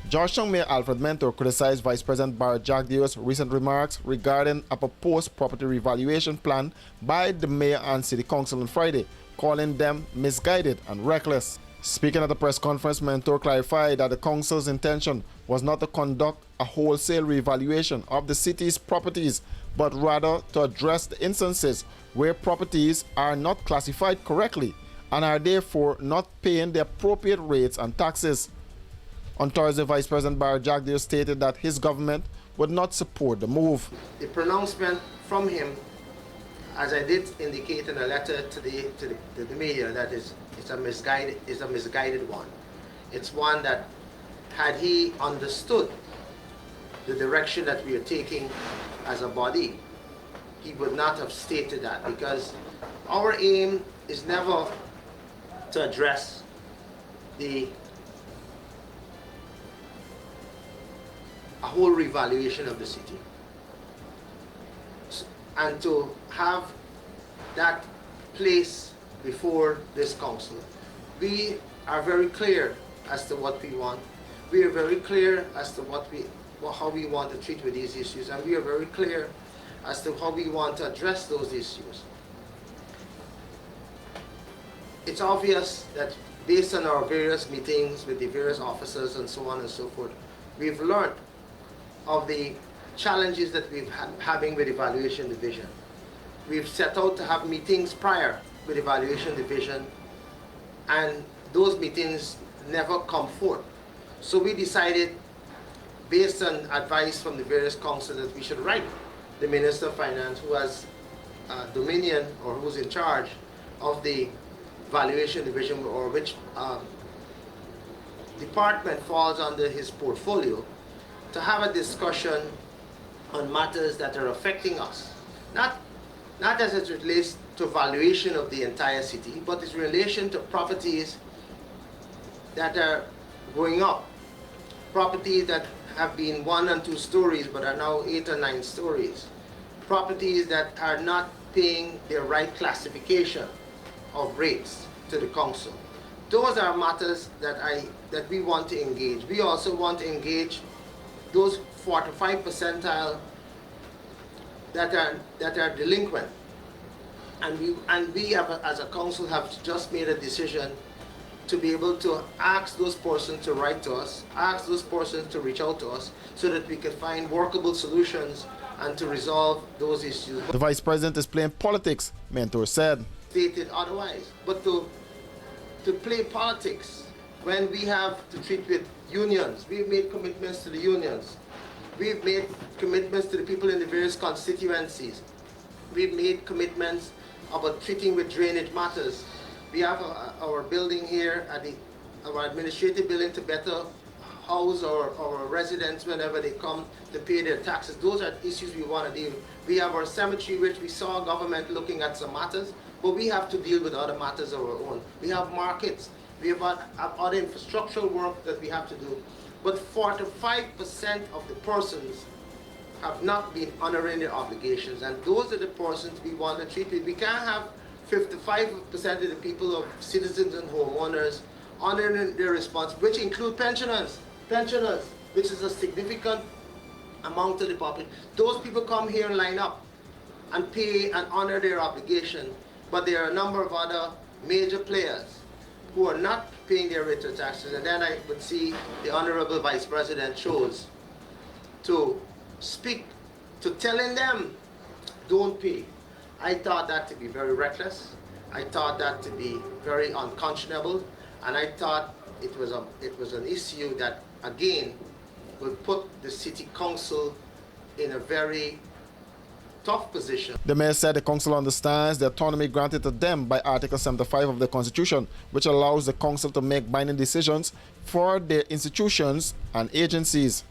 Georgetown Mayor Alfred Mentor criticized Vice President Barrett Jagdeo's recent remarks regarding a proposed property revaluation plan by the mayor and city council on Friday, calling them misguided and reckless. Speaking at a press conference, Mentor clarified that the council's intention was not to conduct a wholesale revaluation of the city's properties, but rather to address the instances where properties are not classified correctly and are therefore not paying the appropriate rates and taxes. On Thursday, Vice President Barrett Jagdeo stated that his government would not support the move. The pronouncement from him, as I did indicate in a letter to the media, that it's a misguided one. It's one that, had he understood the direction that we are taking as a body, he would not have stated that, because our aim is never to address a whole revaluation of the city and to have that place before this council. We are very clear as to what we want. We are very clear as to how we want to treat with these issues, and we are very clear as to how we want to address those issues. It's obvious that based on our various meetings with the various officers and so on and so forth, we've learned of the challenges that we've having with Evaluation Division. We've set out to have meetings prior with Evaluation Division, and those meetings never come forth. So we decided, based on advice from the various councils, that we should write the Minister of Finance, who has dominion, or who's in charge of the Valuation Division, or which department falls under his portfolio, to have a discussion on matters that are affecting us. Not as it relates to valuation of the entire city, but in relation to properties that are going up. Properties that have been 1 and 2 stories but are now 8 or 9 stories. Properties that are not paying their right classification of rates to the council. Those are matters that we want to engage. We also want to engage those 45 percentile that are delinquent, and we have, as a council, have just made a decision to be able to ask those persons to write to us, ask those persons to reach out to us, so that we can find workable solutions and to resolve those issues. The Vice President is playing politics, Mentor said. Stated otherwise, but to play politics when we have to treat with unions. We've made commitments to the unions. We've made commitments to the people in the various constituencies. We've made commitments about treating with drainage matters. We have our building here, our administrative building, to better house our residents whenever they come to pay their taxes. Those are issues we want to deal with. We have our cemetery, which we saw government looking at some matters, but we have to deal with other matters of our own. We have markets. We have other infrastructural work that we have to do. But 45% of the persons have not been honoring their obligations, and those are the persons we want to treat with. We can't have 55% of the people, of citizens and homeowners, honoring their response, which include pensioners, which is a significant amount of the population. Those people come here and line up and pay and honor their obligation, but there are a number of other major players who are not paying their rate of taxes. And then I would see the Honorable Vice President chose to speak to telling them, don't pay. I thought that to be very reckless. I thought that to be very unconscionable, and I thought it was an issue that, again, would put the City Council in a very tough position. The mayor said the council understands the autonomy granted to them by Article 75 of the Constitution, which allows the council to make binding decisions for their institutions and agencies.